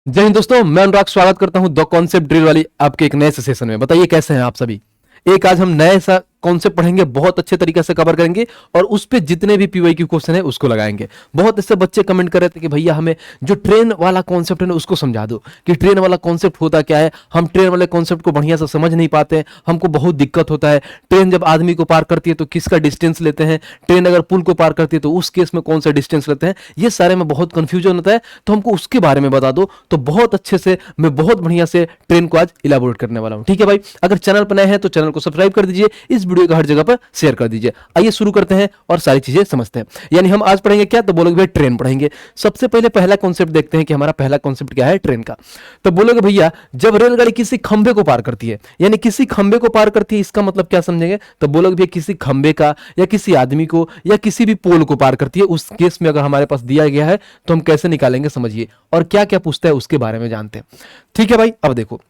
जय हिंद दोस्तों, मैं अनुराग स्वागत करता हूं द कॉन्सेप्ट ड्रिल वाली आपके एक नए सेशन में। बताइए कैसे हैं आप सभी। एक आज हम नए सा कॉन्सेप्ट पढ़ेंगे, बहुत अच्छे तरीके से कवर करेंगे और उस पे जितने भी पीवाईक्यू क्वेश्चन है उसको लगाएंगे। बहुत ऐसे बच्चे कमेंट कर रहे थे कि भैया हमें जो ट्रेन वाला कॉन्सेप्ट है ना उसको समझा दो कि ट्रेन वाला कॉन्सेप्ट होता क्या है। हम ट्रेन वाले कॉन्सेप्ट को बढ़िया से समझ नहीं पाते हैं, हमको बहुत दिक्कत होता है। ट्रेन जब आदमी को पार करती है तो किसका डिस्टेंस लेते हैं, ट्रेन अगर पुल को पार करती है तो उस केस में कौन सा डिस्टेंस लेते हैं, ये सारे में बहुत कंफ्यूजन होता है। तो हमको उसके बारे में बता दो तो बहुत अच्छे से मैं बहुत बढ़िया से ट्रेन को आज इलाबोरेट करने वाला हूं। ठीक है भाई, अगर चैनल पर नए हैं तो चैनल को सब्सक्राइब कर दीजिए, इस वीडियो को हर जगह पर शेयर कर दीजिए। आइए शुरू करते हैं और सारी चीजें समझते हैं। यानी हम आज पढ़ेंगे क्या, तो बोलोगे भाई ट्रेन पढ़ेंगे। सबसे पहले पहला कॉन्सेप्ट देखते हैं कि हमारा पहला कॉन्सेप्ट क्या है ट्रेन का। तो बोलोगे भैया जब रेलगाड़ी किसी खंभे को पार करती है, यानी किसी खंभे को पार करती है, इसका मतलब क्या समझेंगे। तो बोलोगे भैया किसी खंभे का या किसी आदमी को या किसी भी पोल को पार करती है, उस केस में अगर हमारे पास दिया गया है तो हम कैसे निकालेंगे समझिए, और क्या क्या पूछता है उसके बारे में जानते हैं। ठीक है भाई, अब देखो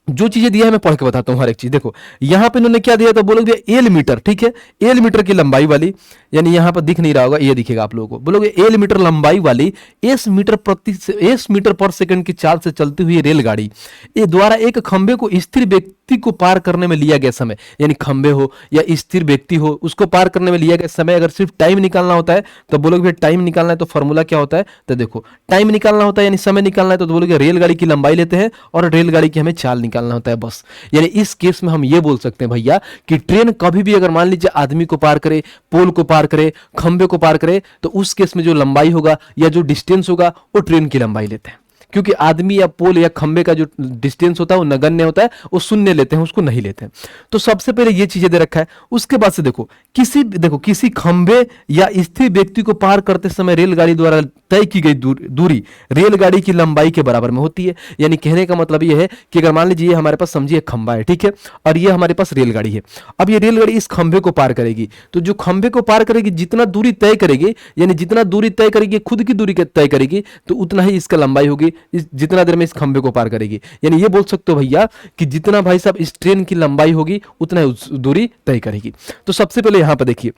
जो चीजें दिया है मैं पढ़ के बताता हूं हर एक चीज। देखो यहां पे इन्होंने क्या दिया, तो बोलोगे एल मीटर। ठीक है, एल मीटर की लंबाई वाली, यानी यहां पर दिख नहीं रहा होगा, ये दिखेगा आप लोगों को। बोलोगे एल मीटर लंबाई वाली एस मीटर पर सेकंड की चाल से चलती हुई रेलगाड़ी ये द्वारा एक खंभे को स्थिर व्यक्ति को पार करने में लिया गया समय, यानी खंभे हो या स्थिर व्यक्ति हो उसको पार करने में लिया गया समय, अगर सिर्फ टाइम निकालना होता है तो बोलोगे टाइम निकालना है तो फॉर्मूला क्या होता है। तो देखो टाइम निकालना होता है यानी समय निकालना है तो बोलोगे रेलगाड़ी की लंबाई लेते हैं और रेलगाड़ी की हमें चाल निकालना होता है बस। यानी इस केस में हम ये बोल सकते हैं भैया कि ट्रेन कभी भी अगर मान लीजिए आदमी को पार करे, पोल को पार करे, खंबे को पार करे, तो उस केस में जो लंबाई होगा या जो डिस्टेंस होगा वो ट्रेन की लंबाई लेते हैं। क्योंकि आदमी या पोल या खंबे का जो डिस्टेंस होता है वो नगण्य होता है, वो शून्य लेते हैं, उसको नहीं लेते हैं। तो सबसे पहले ये चीजें दे रखा है। उसके बाद से देखो किसी खंबे या स्थिर व्यक्ति को पार करते समय रेलगाड़ी द्वारा तय की गई दूरी रेलगाड़ी की लंबाई के बराबर में होती है। यानी कहने का मतलब ये है कि अगर मान लीजिए हमारे पास समझिए खंबा है, ठीक है, और ये हमारे पास रेलगाड़ी है। अब ये रेलगाड़ी इस खंबे को पार करेगी, तो जो खंबे को पार करेगी जितना दूरी तय करेगी, यानी जितना दूरी तय करेगी खुद की दूरी तय करेगी, तो उतना ही इसका लंबाई होगी जितना देर में इस खंबे को पार करेगी। यानी ये बोल सकते हो भैया कि जितना भाई साहब इस ट्रेन की लंबाई होगी उतना ही उस दूरी तय करेगी। तो सबसे पहले यहां पर देखिए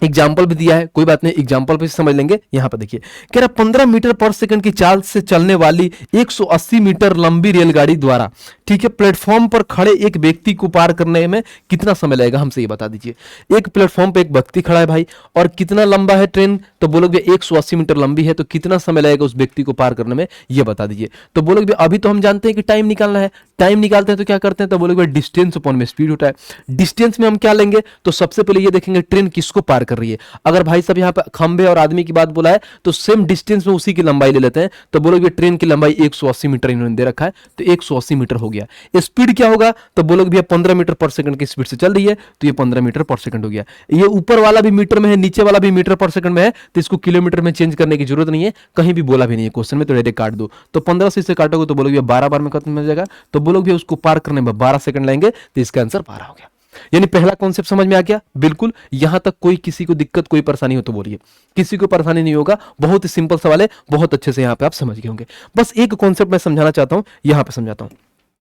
एग्जाम्पल भी दिया है, कोई बात नहीं, एग्जाम्पल पे समझ लेंगे। यहां पर देखिए कह रहा 15 मीटर पर सेकंड की चाल से चलने वाली 180 मीटर लंबी रेलगाड़ी द्वारा, ठीक है, प्लेटफॉर्म पर खड़े एक व्यक्ति को पार करने में कितना समय लगेगा, हमसे ये बता दीजिए। एक प्लेटफॉर्म पे एक व्यक्ति खड़ा है भाई, और कितना लंबा है ट्रेन, तो बोलोगे 180 मीटर लंबी है, तो कितना समय लगेगा उस व्यक्ति को पार करने में, ये बता दीजिए। तो बोलोगे अभी तो हम जानते हैं कि टाइम निकालना है, टाइम निकालते हैं तो क्या करते हैं, तो बोलोगे डिस्टेंस अपॉन में स्पीड होता है। डिस्टेंस में हम क्या लेंगे, तो सबसे पहले ये देखेंगे ट्रेन किसको पार कर रही है। अगर भाई साहब यहाँ पे खंबे और आदमी की बात बोला है तो सेम डिस्टेंस में उसी की लंबाई ले लेते हैं। तो बोलोगे ट्रेन की लंबाई 180 मीटर इन्होंने दे रखा है, तो 180 मीटर हो गया। स्पीड क्या होगा, तो बोलोगे भैया 15 मीटर पर सेकंड की स्पीड से चल रही है, तो ये 15 मीटर पर सेकंड हो गया। ये ऊपर वाला भी मीटर में है, नीचे वाला भी मीटर पर सेकंड में है, तो इसको किलोमीटर में चेंज करने की जरूरत नहीं है, कहीं भी बोला भी नहीं है क्वेश्चन में, तो डायरेक्ट काट दो। तो 15 से इसे काटोगे तो बोलोगे 12 बार में खत्म हो जाएगा, तो बोलोगे उसको पार करने में 12 सेकंड लेंगे, तो इसका आंसर 12 हो गया। यानी पहला कॉन्सेप्ट समझ में आ गया बिल्कुल। यहां तक कोई किसी को दिक्कत कोई परेशानी हो तो बोलिए, किसी को परेशानी नहीं होगा, बहुत ही सिंपल सवाल है, बहुत अच्छे से यहां पे आप समझ गए होंगे। बस एक कॉन्सेप्ट मैं समझाना चाहता हूं, यहां पे समझाता हूं।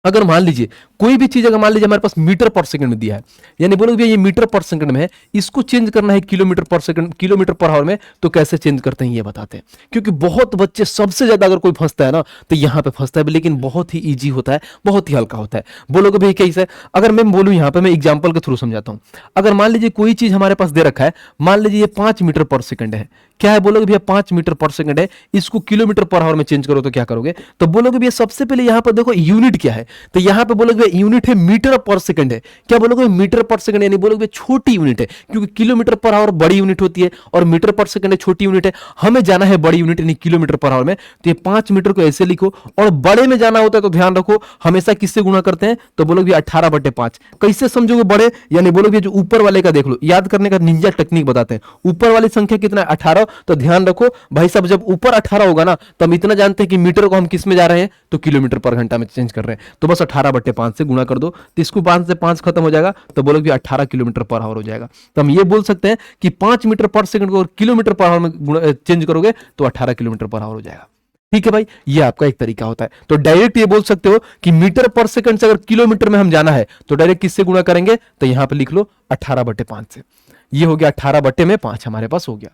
अगर मान लीजिए कोई भी चीज अगर मान लीजिए हमारे पास मीटर पर सेकंड में दिया है, यानी बोलोगे भैया ये मीटर पर सेकंड में है, इसको चेंज करना है किलोमीटर पर सेकंड, किलोमीटर पर आवर में, तो कैसे चेंज करते हैं ये बताते हैं। क्योंकि बहुत बच्चे सबसे ज्यादा अगर कोई फंसता है ना तो यहां पे फंसता है, लेकिन बहुत ही ईजी होता है, बहुत ही हल्का होता है। बोलोगे भैया कैसे, अगर मैं बोलूं यहां पर, मैं एग्जाम्पल के थ्रू समझाता हूं। अगर मान लीजिए कोई चीज हमारे पास दे रखा है, मान लीजिए ये 5 मीटर पर सेकंड है, क्या है, बोलोगे भैया 5 मीटर पर सेकंड है, इसको किलोमीटर पर आवर में चेंज करो तो क्या करोगे, तो बोलोगे भैया सबसे पहले यहां पर देखो यूनिट क्या है, तो यहां पे बोलोगे यूनिट है मीटर पर सेकंड है। क्या बोलोगे, मीटर पर सेकंड, यानी बोलोगे छोटी यूनिट है, क्योंकि किलोमीटर पर आवर बड़ी यूनिट होती है और मीटर पर सेकंड है छोटी यूनिट है। हमें जाना है बड़ी यूनिट यानी किलोमीटर पर आवर में, तो ये 5 मीटर को ऐसे लिखो, और बड़े में जाना होता है तो ध्यान रखो हमेशा किससे गुणा करते हैं, तो बोलोगे 18/5। कैसे समझोगे बड़े, यानी बोलोगे जो ऊपर वाले का देख लो, याद करने का निंजा टेक्निक बताते हैं। ऊपर वाली संख्या कितना है, 18, तो ध्यान रखो भाई साहब जब ऊपर 18 होगा ना तो हम इतना जानते हैं कि मीटर को हम किस में जा रहे हैं, तो किलोमीटर पर घंटा में चेंज कर रहे हैं, तो बस 18/5 से गुणा कर दो, तो इसको 5 से 5 खत्म हो जाएगा, तो बोलोगे 18 किलोमीटर पर आवर हो जाएगा। तो हम ये बोल सकते हैं कि 5 मीटर पर सेकंड को किलोमीटर पर आवर में चेंज करोगे तो 18 किलोमीटर पर आवर हो जाएगा। ठीक है भाई, ये आपका एक तरीका होता है। तो डायरेक्ट ये बोल सकते हो कि मीटर पर सेकंड से अगर किलोमीटर में हम जाना है तो डायरेक्ट किससे गुणा करेंगे, तो यहां पर लिख लो 18/5 से। ये हो गया 18/5 हमारे पास हो गया।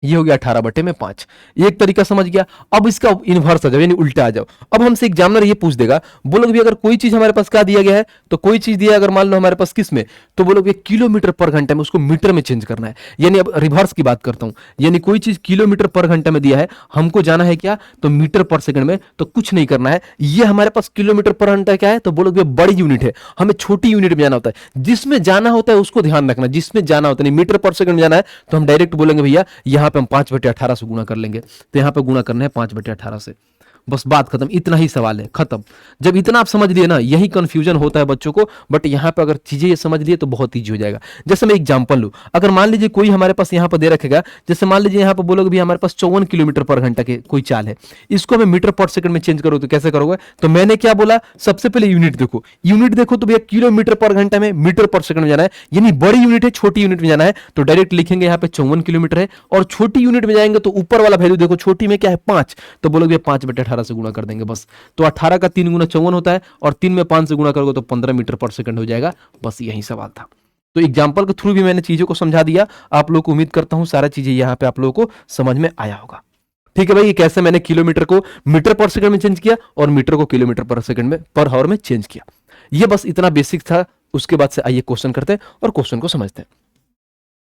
ये हो गया 18/5। एक तरीका समझ गया। अब इसका इन्वर्स आ जाओ, यानी उल्टा आ जाओ। अब हमसे एग्जामिनर ये पूछ देगा, बोलोगे भी अगर कोई चीज हमारे पास क्या दिया गया है, तो कोई चीज दिया है अगर मान लो हमारे पास किस में, तो बोलोगे किलोमीटर पर घंटे में, उसको मीटर में चेंज करना है। यानी अब रिवर्स की बात करता हूं, यानी कोई चीज किलोमीटर पर घंटे में दिया है, हमको जाना है क्या, तो मीटर पर सेकंड में, तो कुछ नहीं करना है। ये हमारे पास किलोमीटर पर घंटा क्या है, तो बोलोगे बड़ी यूनिट है, हमें छोटी यूनिट में जाना होता है। जिसमें जाना होता है उसको ध्यान रखना, जिसमें जाना होता है, नहीं मीटर पर सेकंड में जाना है तो हम डायरेक्ट बोलेंगे भैया यहाँ पे हम 5/18 से गुणा कर लेंगे। तो यहाँ पे गुणा करना है 5/18 से, बस बात खत्म। इतना ही सवाल है, खत्म। जब इतना आप समझ लिए ना, यही कंफ्यूजन होता है बच्चों को, बट यहाँ पे अगर चीजें ये समझ लिए तो बहुत ईजी हो जाएगा। जैसे मैं एग्जांपल लूं, अगर मान लीजिए कोई हमारे पास यहाँ पर दे रखेगा, जैसे मान लीजिए यहाँ पर बोलोगे भी हमारे पास 54 किलोमीटर पर घंटा के कोई चाल है, इसको हमें मीटर पर सेकंड में चेंज करो तो कैसे करोगे, तो मैंने क्या बोला, सबसे पहले यूनिट देखो, यूनिट देखो तो भैया किलोमीटर पर घंटा में मीटर पर सेकंड में जाना है, यानी बड़ी यूनिट है छोटी यूनिट में जाना है, तो डायरेक्ट लिखेंगे यहाँ पे 54 किलोमीटर है। और छोटी यूनिट में जाएंगे तो ऊपर वाला वैल्यू देखो, छोटी में क्या है 5, तो बोलोगे 5/18 से गुणा कर देंगे बस। तो 18 का 3 गुना 54 होता है, और 3 में 5 से गुणा करोगे तो 15 मीटर पर सेकंड हो जाएगा। बस यही सवाल था। तो एग्जाम्पल के थ्रू भी मैंने चीजों को समझा दिया। आप लोग को उम्मीद करता हूं सारा चीजें यहां पे आप लोगों को समझ में आया होगा। ठीक है भाई, ये कैसे मैंने किलोमीटर को मीटर पर सेकंड में चेंज किया और मीटर को किलोमीटर पर सेकंड में, पर हावर में चेंज किया। ये बस इतना बेसिक था। उसके बाद से आइए क्वेश्चन करते हैं और क्वेश्चन को समझते हैं।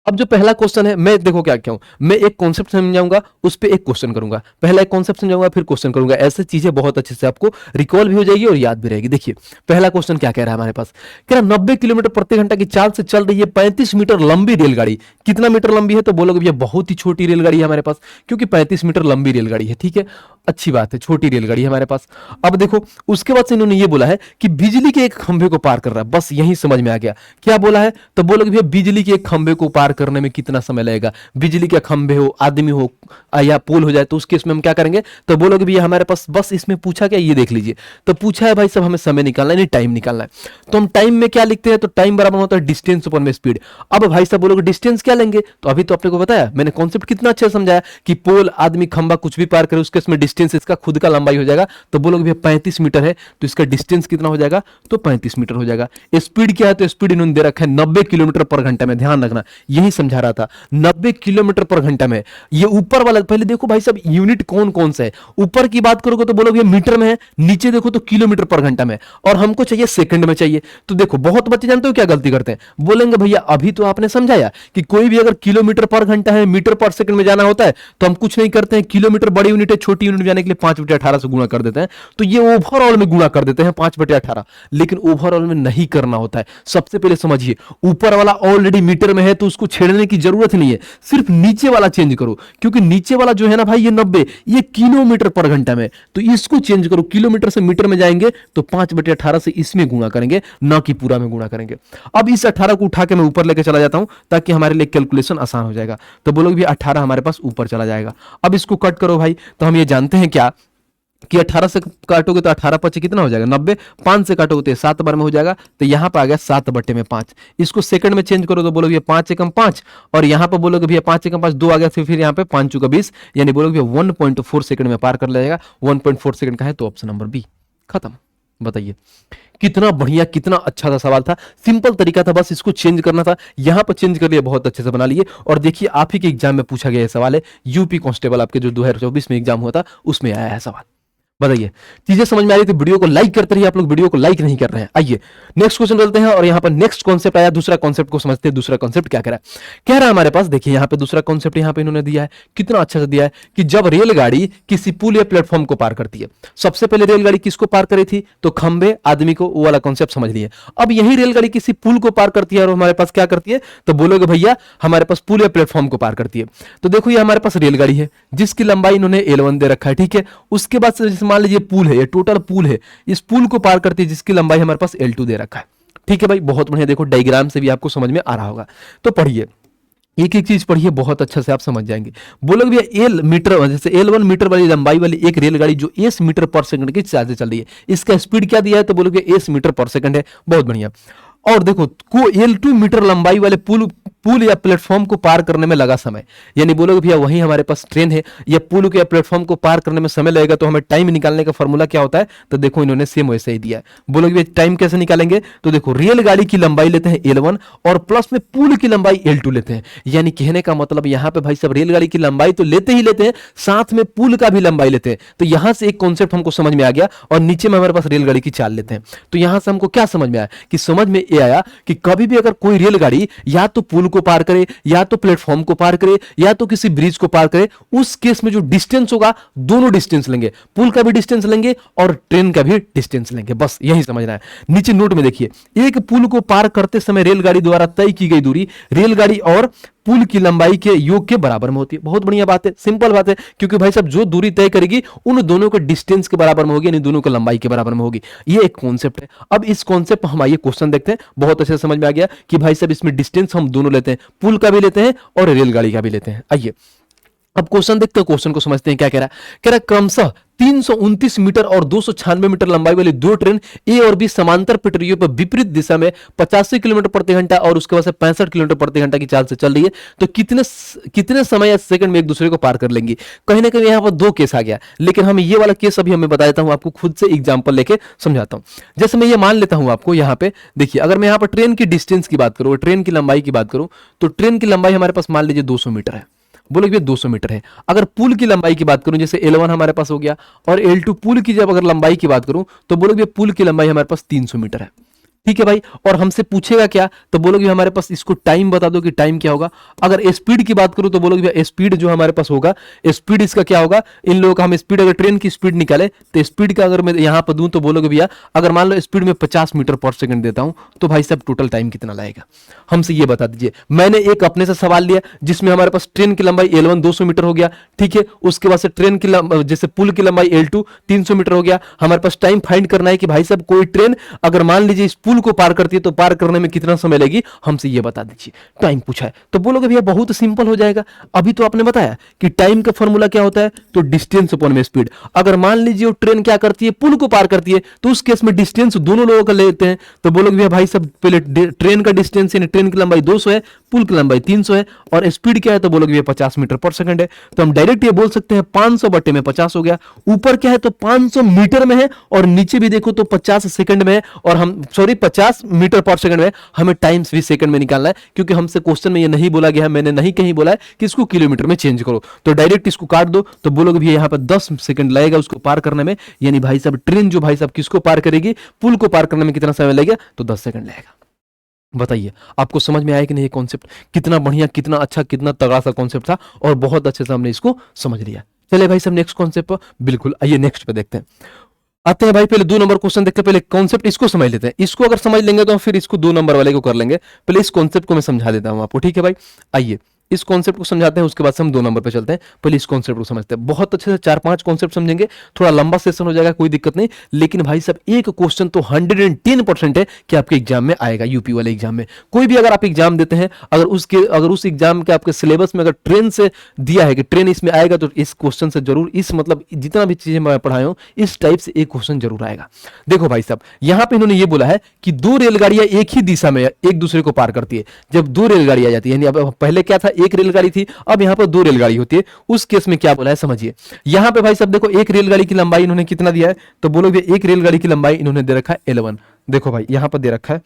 अब जो पहला क्वेश्चन है, मैं देखो क्या क्या हूं, मैं एक कॉन्सेप्ट समझाऊंगा, उस पे एक क्वेश्चन करूंगा, पहला एक कॉन्सेप्ट समझाऊंगा फिर क्वेश्चन करूंगा। ऐसे चीजें बहुत अच्छे से आपको रिकॉल भी हो जाएगी और याद भी रहेगी। देखिए पहला क्वेश्चन क्या कह रहा है हमारे पास, कह रहा 90 किलोमीटर प्रति घंटा की चाल से चल रही है 35 मीटर लंबी रेलगाड़ी। कितना मीटर लंबी है, तो बोलोगे भैया बहुत ही छोटी रेलगाड़ी है हमारे पास, क्योंकि 35 मीटर लंबी रेलगाड़ी है। ठीक है, अच्छी बात है, छोटी रेलगाड़ी है हमारे पास। अब देखो उसके बाद से इन्होंने ये बोला है कि बिजली के एक खंभे को पार कर रहा है। बस यही समझ में आ गया क्या बोला है, तो बोलोगे भैया बिजली के एक खंभे को पार करने में कितना समय लगेगा। बिजली के खंभे हो, आदमी हो या पोल हो जाए, तो उस केस में हम क्या करेंगे, तो बोलोगे भैया हमारे पास बस इसमें पूछा क्या, ये देख लीजिए। तो पूछा है भाई सब हमें समय निकालना है, नहीं टाइम निकालना है। तो हम टाइम में क्या लिखते हैं, तो टाइम बराबर होता है डिस्टेंस अपन में स्पीड। अब भाई साहब बोलोगे डिस्टेंस क्या लेंगे, तो अभी तो आपने को बताया, मैंने कॉन्सेप्ट कितना अच्छा समझाया कि पोल, आदमी, खंबा कुछ भी पार करे उसके इसमें डिस्टेंस इसका खुद का लंबाई हो जाएगा। तो बोलोगे भैया 35 मीटर है, तो इसका डिस्टेंस कितना हो जाएगा, तो 35 मीटर हो जाएगा। स्पीड क्या है, तो स्पीड इन्होंने दे रखा है 90 किलोमीटर पर घंटा में। ध्यान रखना, यही समझा रहा था, 90 किलोमीटर पर घंटा में। ये ऊपर वाला पहले देखो भाई साहब यूनिट कौन कौन सा है, ऊपर की बात करोगे तो बोलोगे मीटर में है, नीचे देखो तो किलोमीटर पर घंटा में, और हमको चाहिए सेकंड में चाहिए। तो देखो बहुत बच्चे जानते हो क्या गलती करते हैं, बोलेंगे भैया अभी तो आपने समझाया कि कोई भी अगर किलोमीटर पर घंटा है, मीटर पर सेकंड में जाना होता है, तो हम कुछ नहीं करते हैं, किलोमीटर बड़ी यूनिट है, छोटी यूनिट में जाने के लिए 5/18 से गुणा कर देते हैं। तो ये ओवरऑल में गुणा कर देते हैं 5/18, लेकिन ओवरऑल में नहीं करना होता है। सबसे पहले समझिए, ऊपर वाला ऑलरेडी मीटर में है तो उसको छेड़ने की जरूरत नहीं है, सिर्फ नीचे वाला चेंज करो, क्योंकि नीचे वाला जो है ना भाई ये 90, ये किलोमीटर पर घंटा में, तो इसको चेंज करो। किलोमीटर से मीटर में जाएंगे तो 5/18 से इसमें गुणा करेंगे, ना कि पूरा में गुणा करेंगे। अब इस 18 को उठा के मैं ऊपर लेके चला जाता हूं ताकि हमारे लिए कैलकुलेशन आसान हो जाएगा। तो बोलोगे भी 18 हमारे पास ऊपर चला जाएगा। अब इसको कट करो भाई, तो हम ये जानते हैं क्या कि 18 से काटोगे तो 18 5 कितना हो जाएगा 90, 5 से काटोगे तो 7 बार में हो जाएगा। तो यहां पर आ गया 7/5। इसको सेकंड में चेंज करो तो बोलोगे 5 एकम 5, और यहां पर बोलोगे भैया 5 एकम 5 2 आ गया, फिर यहां पे 5 चुका 20, यानी बोलोगे 1.4 सेकंड में पार कर लेगा। 1.4 सेकंड का है तो ऑप्शन नंबर बी, खत्म। बताइए कितना बढ़िया, कितना अच्छा सा सवाल था, सिंपल तरीका था, बस इसको चेंज करना था। यहां पर चेंज कर लिया, बहुत अच्छे से बना लिए। और देखिए आप ही के एग्जाम में पूछा गया सवाल है, यूपी कांस्टेबल आपके जो 2024 में एग्जाम हुआ था उसमें आया है सवाल। बताइए चीजें समझ में आ रही थी, वीडियो को लाइक करते रहिए। आप लोग वीडियो को लाइक नहीं कर रहे हैं। आइए नेक्स्ट क्वेश्चन चलते हैं, और यहां पर नेक्स्ट कॉन्सेप्ट आया, दूसरा कॉन्सेप्ट को समझते हैं। दूसरा कॉन्सेप्ट क्या कह रहा है, कह रहा है हमारे पास, देखिए यहां पे दूसरा कॉन्सेप्ट यहां पे इन्होंने दिया है, कितना अच्छा से दिया है कि जब रेलगाड़ी किसी पुल या प्लेटफॉर्म को पार करती है, सबसे पहले रेलगाड़ी किसको पार करी थी, तो खंबे, आदमी को, वो वाला कॉन्सेप्ट समझ लिए। अब यही रेलगाड़ी किसी पुल को पार करती है और हमारे पास क्या करती है, तो बोलोगे भैया हमारे पास पुल या प्लेटफॉर्म को पार करती है। तो देखो ये हमारे पास रेलगाड़ी है जिसकी लंबाई इन्होंने L1 दे रखा है, ठीक है। उसके बाद से मान लीजिए पुल है, टोटल पुल है, इस पुल को पार करती है जिसकी लंबाई हमारे पास L2 दे रखा है, ठीक है भाई। बहुत बढ़िया, देखो डायग्राम से भी आपको समझ में आ रहा होगा। तो पढ़िए, एक एक चीज पढ़िए, बहुत अच्छा से आप समझ जाएंगे। बोलोगे भैया एल मीटर, जैसे L1 मीटर वाली लंबाई वाली एक रेलगाड़ी जो S मीटर पर सेकंड की चाल से चल रही है, इसका स्पीड क्या दिया है, तो बोलोगे S मीटर पर सेकंड है। बहुत बढ़िया। और देखो को L2 मीटर लंबाई वाले पुल पुल या प्लेटफॉर्म को पार करने में लगा समय। यानी बोलोगे भैया वहीं हमारे पास ट्रेन है या पुल के या प्लेटफॉर्म को पार करने में समय लगेगा, तो हमें टाइम निकालने का फॉर्मूला क्या होता है? तो देखो इन्होंने सेम वैसे ही दिया है। बोलोगे भैया टाइम कैसे निकालेंगे? तो देखो रेलगाड़ी की लंबाई लेते हैं L1 और प्लस में पुल की लंबाई L2 लेते हैं। यानी कहने का मतलब यहां पे भाई साहब रेलगाड़ी की लंबाई तो लेते ही लेते हैं, साथ में पुल का भी लंबाई लेते हैं। तो यहां से एक कॉन्सेप्ट हमको समझ में आ गया और नीचे में हमारे पास रेलगाड़ी की चाल लेते हैं। तो यहां से हमको क्या समझ में आया? कि समझ में ये आया कि कभी भी अगर कोई रेलगाड़ी या तो पुल को पार करे या तो प्लेटफॉर्म को पार करे या तो किसी ब्रिज को पार करे, उस केस में जो डिस्टेंस होगा दोनों डिस्टेंस लेंगे, पुल का भी डिस्टेंस लेंगे और ट्रेन का भी डिस्टेंस लेंगे। बस यही समझना है। नीचे नोट में देखिए, एक पुल को पार करते समय रेलगाड़ी द्वारा तय की गई दूरी रेलगाड़ी और पुल की लंबाई के योग के बराबर में होती है। बहुत बढ़िया बात है, सिंपल बात है, क्योंकि भाई साहब जो दूरी तय करेगी उन दोनों के डिस्टेंस के बराबर में होगी, यानी दोनों की लंबाई के बराबर में होगी। ये एक कॉन्सेप्ट है। अब इस कॉन्सेप्ट पर हम आइए क्वेश्चन देखते हैं। बहुत अच्छे से समझ में आ गया कि भाई साहब इसमें डिस्टेंस हम दोनों लेते हैं, पुल का भी लेते हैं और रेलगाड़ी का भी लेते हैं। आइए अब क्वेश्चन देखते हैं, क्वेश्चन को समझते हैं क्या कह रहा है। कह रहा है क्रमशः 329 मीटर और 296 मीटर लंबाई वाली दो ट्रेन ए और बी समांतर पटरियों पर विपरीत दिशा में 85 किलोमीटर प्रति घंटा और उसके बाद से 65 किलोमीटर प्रति घंटा की चाल से चल रही है, तो कितने समय या सेकंड में एक दूसरे को पार कर लेंगी? कहीं ना कहीं यहाँ पर दो केस आ गया, लेकिन हम ये वाला केस अभी हमें बता देता हूं, आपको खुद से एग्जाम्पल लेके समझाता हूं। जैसे मैं ये मान लेता हूं आपको, यहाँ पे देखिए अगर मैं यहाँ पर ट्रेन की डिस्टेंस की बात करूं, ट्रेन की लंबाई की बात करूं, तो ट्रेन की लंबाई हमारे पास मान लीजिए 200 मीटर है। बोलो कि 200 मीटर है। अगर पुल की लंबाई की बात करूं, जैसे L1 हमारे पास हो गया और L2 पुल की जब अगर लंबाई की बात करूं, तो बोलो कि पुल की लंबाई हमारे पास 300 मीटर है। ठीक है भाई, और हमसे पूछेगा क्या? तो बोलोगे हमारे पास इसको टाइम बता दो कि टाइम क्या होगा। अगर स्पीड की बात करूं तो बोलोगे स्पीड जो हमारे पास होगा, स्पीड इसका क्या होगा? इन लोगों का हम स्पीड, अगर ट्रेन की स्पीड निकाले तो स्पीड का अगर मैं यहां पर दूं तो बोलोगे भैया अगर मान लो स्पीड में 50 मीटर पर सेकंड देता हूं, तो भाई साहब टोटल टाइम कितना लगेगा? हमसे ये बता दीजिए। मैंने एक अपने से सवाल लिया जिसमें हमारे पास ट्रेन की लंबाई L1 200 मीटर हो गया, ठीक है। उसके बाद से ट्रेन की जैसे पुल की लंबाई L2 300 मीटर हो गया। हमारे पास टाइम फाइंड करना है कि भाई साहब कोई ट्रेन अगर मान लीजिए इस पुल को पार करती है तो पार करने में कितना समय लगेगी, हमसे ये बता दीजिए। टाइम पूछा है तो बोलोगे भैया बहुत सिंपल हो जाएगा। अभी तो आपने बताया कि टाइम का फॉर्मूला क्या होता है, तो डिस्टेंस अपॉन में स्पीड। अगर मान लीजिए वो ट्रेन क्या करती है, पुल को पार करती है, तो उस केस में डिस्टेंस दोनों लोगों का लेते हैं। तो बोलोगे भैया भाई साहब पहले ट्रेन का डिस्टेंस यानी ट्रेन की लंबाई 200 है, पुल की लंबाई 300 है और स्पीड क्या है, तो बोलोगे भैया 50 मीटर पर सेकंड है। तो हम डायरेक्ट ये बोल सकते हैं 500 बटे में 50 हो गया। ऊपर क्या है तो 500 मीटर में है और नीचे भी देखो तो 50 सेकंड में है, और हम 50 मीटर पर सेकंड में। हमें टाइम्स भी सेकंड में निकालना है, क्योंकि हमसे क्वेश्चन में ये नहीं बोला गया है, मैंने नहीं कहीं बोला है कि इसको किलोमीटर में चेंज करो। तो डायरेक्ट इसको काट दो तो बोलोगे भैया यहाँ पर 10 सेकंड लगेगा उसको पार करने में। यानी भाई साहब ट्रेन जो भाई साहब किसको पार करेगी, पुल को पार करने में कितना समय लगेगा, तो 10 सेकंड लगेगा। बताइए आपको समझ में आया कि नहीं? ये कॉन्सेप्ट कितना बढ़िया, कितना अच्छा, कितना तगड़ा सा कॉन्सेप्ट था और बहुत अच्छे से हमने इसको समझ लिया। चलिए भाई साहब नेक्स्ट कॉन्सेप्ट पर, बिल्कुल आइए नेक्स्ट पे देखते हैं। आते हैं भाई, पहले 2 नंबर क्वेश्चन देखते हैं। पहले कॉन्सेप्ट इसको समझ लेते हैं। इसको अगर समझ लेंगे तो फिर इसको 2 नंबर वाले को कर लेंगे। पहले इस कॉन्सेप्ट को मैं समझा देता हूं आपको, ठीक है भाई। आइए इस कॉन्सेप्ट को समझाते हैं, उसके बाद से हम 2 नंबर पे चलते हैं। पहले इस कॉन्सेप्ट को समझते हैं। बहुत अच्छे से 4-5 कॉन्सेप्ट समझेंगे, थोड़ा लंबा सेशन हो जाएगा, कोई दिक्कत नहीं। लेकिन भाई साहब एक क्वेश्चन तो 110% है कि आपके एग्जाम में आएगा, यूपी वाले एग्जाम में। कोई भी अगर आप एग्जाम देते हैं, अगर उस एग्जाम के आपके सिलेबस में अगर ट्रेन से दिया है कि ट्रेन इसमें आएगा, तो इस क्वेश्चन से जरूर, इस मतलब जितना भी चीजें मैं पढ़ाया हूं इस टाइप से एक क्वेश्चन जरूर आएगा। देखो भाई साहब यहां पे इन्होंने ये बोला है कि 2 रेलगाड़ियां एक ही दिशा में एक दूसरे को पार करती है। जब 2 रेलगाड़ियां जाती है, यानी अब पहले क्या था, एक रेलगाड़ी थी, अब यहां पर 2 रेलगाड़ी होती है। उस केस में क्या बोला है समझिए। यहां पे भाई साहब देखो एक रेलगाड़ी की लंबाई इन्होंने कितना दिया है, तो बोलोगे एक रेलगाड़ी की लंबाई इन्होंने दे रखा है L1। देखो भाई यहां पर दे रखा है,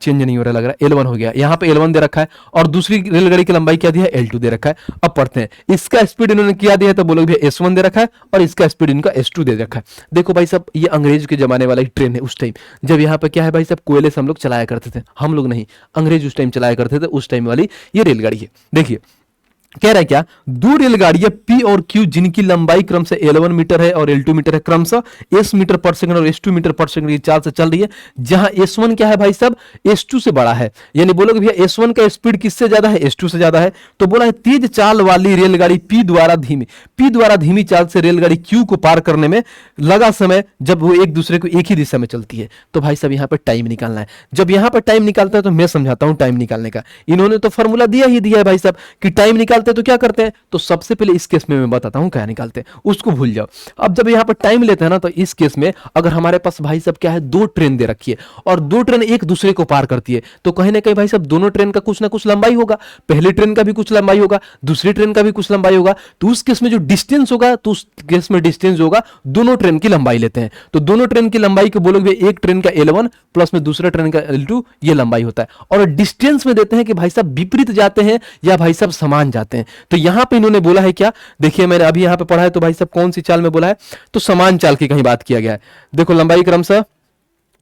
चेंज नहीं हो रहा लग रहा है, L1 हो गया। यहां पे L1 दे रखा है और दूसरी रेलगाड़ी की लंबाई क्या दिया है, L2 दे रखा है। अब पढ़ते हैं, इसका स्पीड इन्होंने क्या दिया है, तो बोलोगे भैया S1 दे रखा है और इसका स्पीड इनका S2 दे रखा है। देखो भाई साहब ये अंग्रेज के जमाने वाला एक ट्रेन है, उस टाइम जब यहाँ पे क्या है भाई साहब कोयले से हम लोग चलाया करते थे, हम लोग नहीं अंग्रेज उस टाइम चलाया करते थे, उस टाइम वाली ये रेलगाड़ी है। देखिए कह रहा है क्या, 2 रेलगाड़ियां P और Q जिनकी लंबाई क्रमशः L1 मीटर है और L2 मीटर है, क्रमशः S मीटर पर सेकंड और S2 मीटर पर सेकंड की चाल से चल रही है, जहां S1 क्या है भाई साहब S2 से बड़ा है। यानी बोलोगे भैया S1 का स्पीड किससे ज्यादा है, S2 से ज्यादा है। तो बोला है तेज चाल वाली रेलगाड़ी P द्वारा धीमी चाल से रेलगाड़ी Q को पार करने में लगा समय, जब वो एक दूसरे को एक ही दिशा में चलती है। तो भाई साहब यहाँ पे टाइम निकालना है। जब यहाँ पर टाइम निकालता है तो मैं समझाता हूँ टाइम निकालने का। इन्होंने तो फॉर्मूला दिया ही दिया है भाई साहब कि टाइम निकालते निकालते हैं तो क्या करते हैं, तो सबसे पहले इस केस में मैं बताता हूं क्या निकालते हैं, उसको भूल जाओ। अब जब यहाँ पर टाइम लेते हैं ना, तो इस केस में अगर हमारे पास भाई साहब क्या है, दो ट्रेन दे रखी है और दो ट्रेन एक दूसरे को पार करती है, तो कहीं ना कहीं भाई साहब दोनों ट्रेन का कुछ ना कुछ लंबाई होगा, पहली ट्रेन का भी कुछ लंबाई होगा, दूसरी ट्रेन का भी कुछ लंबाई होगा। तो उस केस में जो डिस्टेंस होगा, तो उस केस में डिस्टेंस होगा दोनों ट्रेन की लंबाई लेते हैं। तो दोनों ट्रेन की लंबाई को बोलोगे, एक ट्रेन का L1 प्लस में दूसरा ट्रेन का L2, ये लंबाई होता है। और डिस्टेंस में देते हैं कि भाई साहब विपरीत जाते हैं या भाई साहब समान जाते हैं। तो यहां पे इन्होंने बोला है क्या, देखिए मैंने अभी यहां पे पढ़ा है, तो भाई साहब कौन सी चाल में बोला है, तो समान चाल की कहीं बात किया गया है। देखो लंबाई क्रमशः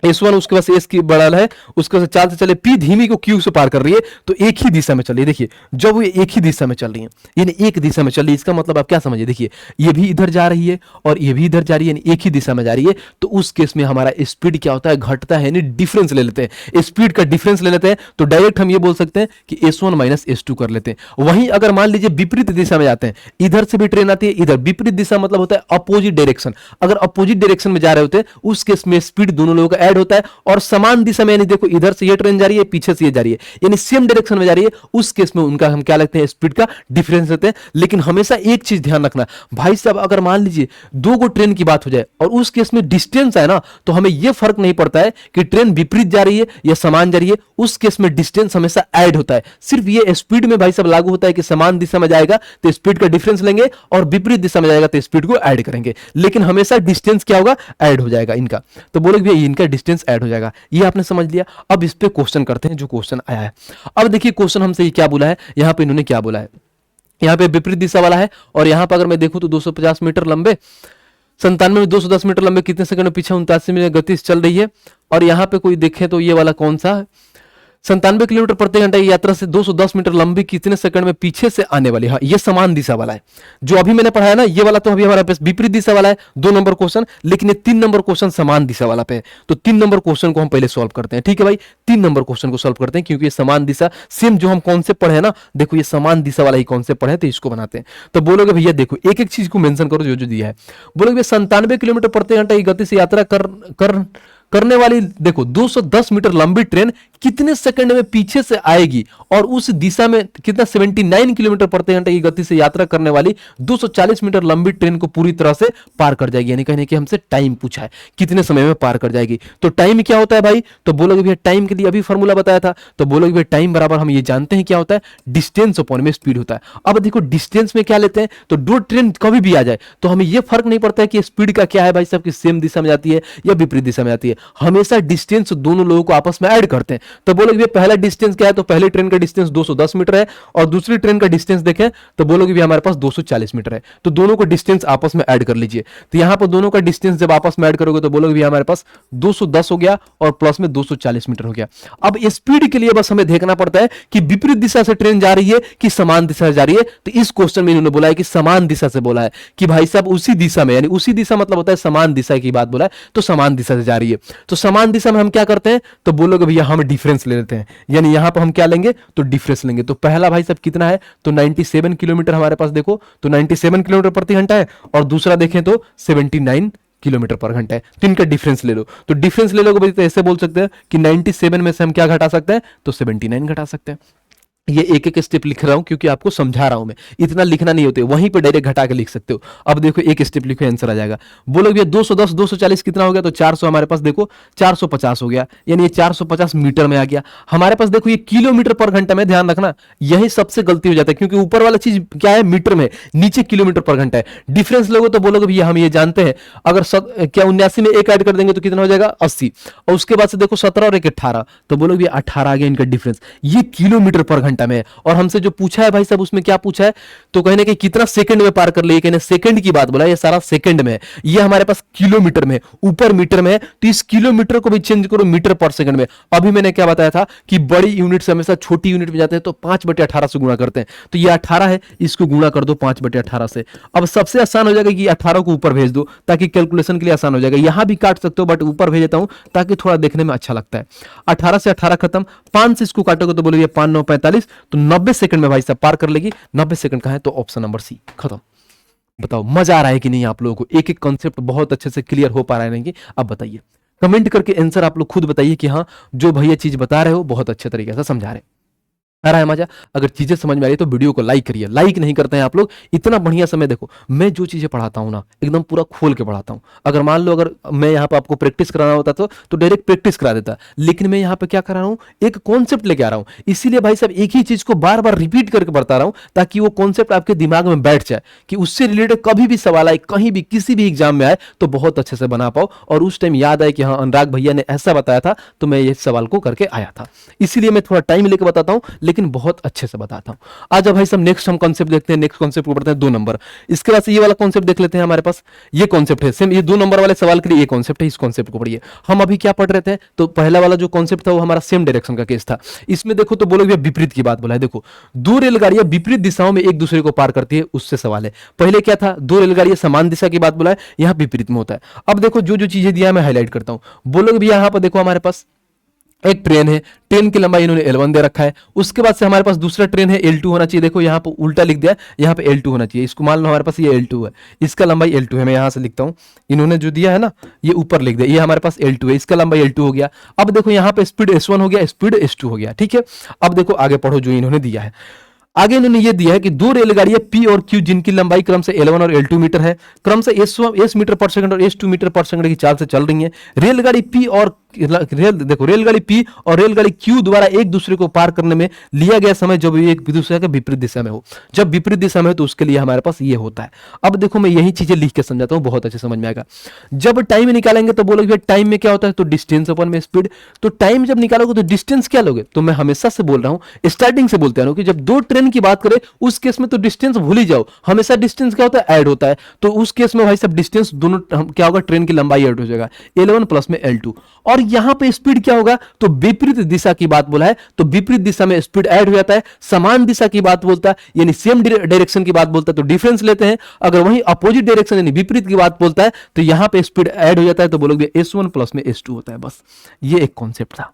S1 उसके बाद S की बड़ा है, उसके बाद चाल से चले P धीमी को Q से पार कर रही है, तो एक ही दिशा में चल रही है। देखिए जब वो एक ही दिशा में चल रही है, यानी एक दिशा में चल रही है, इसका मतलब आप क्या समझिए, देखिए ये भी इधर जा रही है और ये भी इधर जा रही है, यानी एक ही दिशा में जा रही है। तो उस केस में हमारा स्पीड क्या होता है, घटता है, यानी डिफरेंस ले लेते हैं, स्पीड का डिफरेंस ले लेते हैं। तो डायरेक्ट हम ये बोल सकते हैं कि S1 माइनस S2 कर लेते हैं। वहीं अगर मान लीजिए विपरीत दिशा में जाते हैं, इधर से भी ट्रेन आती है, इधर विपरीत दिशा मतलब होता है अपोजिट डायरेक्शन, अगर अपोजिट डायरेक्शन में जा रहे होते हैं, उस केस में स्पीड दोनों लोगों का ऐड होता है और समान दिशा में, यानी देखो इधर से ये ट्रेन जा रही है, पीछे से ये जा रही है, यानी सेम डायरेक्शन में जा रही है, उस केस में उनका हम क्या लगते हैं, स्पीड का डिफरेंस लेते हैं। लेकिन हमेशा एक चीज ध्यान रखना भाई साहब, अगर मान लीजिए दो गो ट्रेन की बात हो जाए और उस केस में डिस्टेंस है ना, तो हमें यह फर्क नहीं पड़ता है कि ट्रेन विपरीत जा रही है या समान जा रही है, उस केस में डिस्टेंस हमेशा ऐड होता है। सिर्फ ये स्पीड में भाई साहब लागू होता है कि समान दिशा में जाएगा तो स्पीड का डिफरेंस लेंगे और विपरीत दिशा में जाएगा तो स्पीड को ऐड करेंगे, लेकिन हमेशा डिस्टेंस क्या होगा, ऐड हो जाएगा इनका। तो बोलोगे भैया इनका डिस्टेंस ऐड हो जाएगा, ये आपने समझ लिया। अब इस पे क्वेश्चन करते हैं जो क्वेश्चन आया है। अब देखिए क्वेश्चन हमसे ये क्या बोला है, यहां पे इन्होंने क्या बोला है, यहां पे विपरीत दिशा वाला है और यहां पर अगर मैं देखूं तो 250 मीटर लंबे, 97 में 210 मीटर लंबे कितने सेकंड में पीछे 79 में गति से चल रही है। और यहां पे कोई देखे तो ये वाला कौन सा है, 97 किलोमीटर प्रति घंटा की यात्रा से 210 मीटर लंबी कितने सेकंड में पीछे से आने वाली है। हाँ, ये समान दिशा वाला है, जो अभी मैंने पढ़ाया ना, ये वाला तो अभी हमारे पास विपरीत दिशा वाला है, 2 नंबर क्वेश्चन, लेकिन ये 3 नंबर क्वेश्चन समान दिशा वाला पे है। तो 3 नंबर क्वेश्चन को हम पहले सॉल्व करते हैं, ठीक है भाई, 3 नंबर क्वेश्चन को सॉल्व करते हैं, क्योंकि ये समान दिशा सेम जो हम कॉन्सेप्ट पढ़े ना, देखो ये समान दिशा वाला ही कॉन्सेप्ट पढ़े, तो इसको बनाते हैं। तो बोलोगे भैया देखो एक एक चीज को मेंशन करो जो जो दिया है। बोलोगे 97 किलोमीटर प्रति घंटा की गति से यात्रा करने वाली, देखो 210 मीटर लंबी ट्रेन कितने सेकंड में पीछे से आएगी और उस दिशा में कितना 79 किलोमीटर प्रति घंटे की गति से यात्रा करने वाली 240 मीटर लंबी ट्रेन को पूरी तरह से पार कर जाएगी। यानी कहने कि हमसे टाइम पूछा है कितने समय में पार कर जाएगी। तो टाइम क्या होता है भाई, तो बोलोगे भैया टाइम के लिए अभी फॉर्मूला बताया था, तो बोलोगे भैया टाइम बराबर हम ये जानते हैं क्या होता है, डिस्टेंस अपॉन में स्पीड होता है। अब देखो डिस्टेंस में क्या लेते हैं, तो दो ट्रेन कभी भी आ जाए तो हमें यह फर्क नहीं पड़ता है कि स्पीड का क्या है भाई साहब, कि सेम दिशा में जाती है या विपरीत दिशा में जाती है, हमेशा डिस्टेंस दोनों लोगों को आपस में ऐड करते हैं। तो बोलोगे भैया पहला डिस्टेंस क्या है, तो पहली ट्रेन का डिस्टेंस 210 मीटर है और दूसरी ट्रेन का डिस्टेंस देखें तो बोलोगे भैया हमारे पास 240 मीटर है, तो दोनों को डिस्टेंस आपस में ऐड कर लीजिए। तो यहां पर दोनों का डिस्टेंस जब आपस में ऐड करोगे तो बोलोगे भैया हमारे पास 210 हो गया और प्लस में 240 मीटर हो गया। अब स्पीड के लिए बस हमें देखना पड़ता है कि विपरीत दिशा से ट्रेन जा रही है कि समान दिशा से जा रही है। तो इस क्वेश्चन में इन्होंने बोला है कि समान दिशा से बोला है कि भाई साहब उसी दिशा में, यानी उसी दिशा मतलब होता है समान दिशा की बात बोला है, तो समान दिशा से जा रही है। तो समान दिशा में हम क्या करते हैं, तो बोलोगे भैया हम डिफरेंस ले लेते हैं, यानी यहां पर हम क्या लेंगे, तो डिफरेंस लेंगे। तो पहला भाई साहब कितना है, तो 97 किलोमीटर हमारे पास, देखो तो 97 किलोमीटर प्रति घंटा है और दूसरा देखें तो 79 किलोमीटर पर घंटा है। तो इनका डिफरेंस ले लो, तो डिफरेंस ले लोगे तो ऐसे बोल सकते हैं कि 97 में से हम क्या घटा सकते हैं, तो 79 घटा सकते हैं। ये एक एक स्टेप लिख रहा हूं क्योंकि आपको समझा रहा हूं मैं, इतना लिखना नहीं होते, वहीं पे डायरेक्ट घटा के लिख सकते हो। अब देखो एक स्टेप लिखो, आंसर आ जाएगा। बोलोगे 210 240 कितना हो गया, तो 400 हमारे पास देखो 450 हो गया, यानी ये 450 मीटर में आ गया हमारे पास। देखो ये किलोमीटर पर घंटा में, ध्यान रखना यही सबसे गलती हो जाता है, क्योंकि ऊपर वाला चीज क्या है मीटर में, नीचे किलोमीटर पर घंटा है। डिफरेंस लोगे तो बोलोगे भैया हम ये जानते हैं, अगर क्या 79 में एक ऐड कर देंगे तो कितना हो जाएगा 80, और उसके बाद से देखो 17 और 1 18, तो बोलोगे 18 आ गया इनका डिफरेंस। ये किलोमीटर पर घंटा में है और हमसे जो पूछा है भाई साहब उसमें क्या पूछा है, तो कहने कि कितना सेकंड में पार कर ले, कहने सेकंड की बात बोला, ये सारा सेकंड में है, ये हमारे पास किलोमीटर में, ऊपर मीटर में है, तो इस किलोमीटर को भी चेंज करो मीटर पर सेकंड में। अभी मैंने क्या बताया था कि बड़ी यूनिट से हमेशा छोटी यूनिट में जाते हैं तो 5/18 से गुणा करते हैं, तो ये 18 है, इसको गुणा कर दो 5/18 से। अब सबसे आसान हो जाएगा कि 18 को ऊपर भेज दो ताकि कैलकुलेशन के लिए आसान हो जाएगा। यहां भी काट सकते हो बट ऊपर भेज देता हूं ताकि थोड़ा देखने में अच्छा लगता है। 18 से 18 खत्म, 5 से इसको काटोगे तो बोलोगे 5 9 45, तो 90 सेकंड में भाई साहब पार कर लेगी। 90 सेकंड का है तो ऑप्शन नंबर सी खत्म। बताओ मजा आ रहा है कि नहीं आप लोगों को, एक एक कॉन्सेप्ट बहुत अच्छे से क्लियर हो पा रहा है नहीं? अब बताइए कमेंट करके आंसर आप लोग खुद बताइए कि हाँ जो भैया चीज बता रहे हो बहुत अच्छे तरीके से समझा रहे। आ रहा है मजा? अगर चीजें समझ में आ रही है तो वीडियो को लाइक करिए। लाइक नहीं करते हैं आप लोग, इतना बढ़िया समय देखो, मैं जो चीजें पढ़ाता हूँ ना एकदम पूरा खोल के पढ़ाता हूँ। अगर मान लो अगर मैं यहाँ पे आपको प्रैक्टिस कराना होता तो डायरेक्ट प्रैक्टिस करा देता, लेकिन मैं यहाँ पे क्या कर रहा हूँ, एक कॉन्सेप्ट लेके आ रहा हूँ। इसीलिए भाई साहब एक ही चीज को बार बार रिपीट करके बता रहा हूँ ताकि वो कॉन्सेप्ट आपके दिमाग में बैठ जाए, कि उससे रिलेटेड कभी भी सवाल आए, कहीं भी किसी भी एग्जाम में आए तो बहुत अच्छे से बना पाओ, और उस टाइम याद आए कि हाँ अनुराग भैया ने ऐसा बताया था तो मैं ये सवाल को करके आया था। इसीलिए मैं थोड़ा टाइम लेके बताता हूँ लेकिन बहुत अच्छे से बताता हूँ। आज भाई सब नेक्स्ट हम कॉन्सेप्ट देखते हैं। नेक्स्ट कॉन्सेप्ट को पढ़ते हैं 2 नंबर। इसके बाद से ये वाला कॉन्सेप्ट देख लेते हैं। हमारे पास ये कॉन्सेप्ट है सेम, ये 2 नंबर वाले सवाल के लिए ये कॉन्सेप्ट है, इस कॉन्सेप्ट को पढ़िए। हम अभी क्या पढ़ रहे थे, तो पहला वाला जो कॉन्सेप्ट था वो हमारा सेम डायरेक्शन का केस था। इसमें देखो तो बोलोगे विपरीत की बात बोला है। देखो 2 रेलगाड़ियां विपरीत दिशाओं में एक दूसरे को पार करती है, उससे सवाल है। पहले क्या था, 2 रेलगाड़ियां समान दिशा की बात बोला है, यहां विपरीत में होता है। अब देखो जो जो चीजें दिया है मैं हाईलाइट करता हूं। बोलोगे भैया यहाँ पर देखो हमारे पास एक ट्रेन है, ट्रेन की लंबाई इन्होंने L1 दे रखा है। उसके बाद से हमारे पास दूसरा ट्रेन है, L2 होना चाहिए। देखो यहाँ पर उल्टा लिख दिया, यहाँ पे L2 होना चाहिए। इसको मान लो हमारे पास ये L2 है, इसका लंबाई L2 है। मैं यहाँ से लिखता हूँ, इन्होंने जो दिया है ना ये ऊपर लिख दिया, ये हमारे पास L2 है, इसका लंबाई L2 हो गया। अब देखो यहाँ पे स्पीड S1 हो गया, स्पीड S2 हो गया, ठीक है। अब देखो आगे पढ़ो जो इन्होंने दिया है। आगे इन्होंने ये दिया है कि 2 रेलगाड़ियां P और Q जिनकी लंबाई क्रम से L1 और L2 मीटर है, क्रम से S मीटर पर सेकंड और S2 मीटर पर सेकंड की चाल से चल रही है। रेलगाड़ी P और देखो रेलगाड़ी P और रेलगाड़ी Q द्वारा एक दूसरे को पार करने में लिया गया समय जब ये एक दूसरे के विपरीत दिशा में हो, जब विपरीत दिशा में हो तो उसके लिए हमारे पास ये होता है। अब देखो मैं यही चीजें लिख के समझाता हूं, बहुत अच्छे समझ में आएगा। जब टाइम निकालेंगे तो बोलोगे टाइम में क्या होता है, तो डिस्टेंस अपन में स्पीड। तो टाइम जब निकालोगे तो डिस्टेंस क्या लोगे, तो मैं हमेशा से बोल रहा हूं, स्टार्टिंग से बोलते हैं कि जब 2 ट्रेन की बात करें उस केस में तो डिस्टेंस भूल ही जाओ, हमेशा डिस्टेंस क्या होता है, ऐड होता है। तो उस केस में भाई सब डिस्टेंस दोनों क्या होगा, ट्रेन की लंबाई ऐड हो जाएगा, L1 प्लस में L2। और यहां पे स्पीड क्या होगा, तो विपरीत दिशा की बात बोला है तो विपरीत दिशा में स्पीड ऐड हो जाता है। समान दिशा की बात बोलता है यानी सेम डायरेक्शन की बात बोलता है तो डिफरेंस लेते हैं। अगर वही अपोजिट डायरेक्शन यानी विपरीत की बात बोलता है तो यहां पे स्पीड ऐड हो जाता है, तो बोलोगे S1 प्लस में S2 होता है। बस ये एक कॉन्सेप्ट था।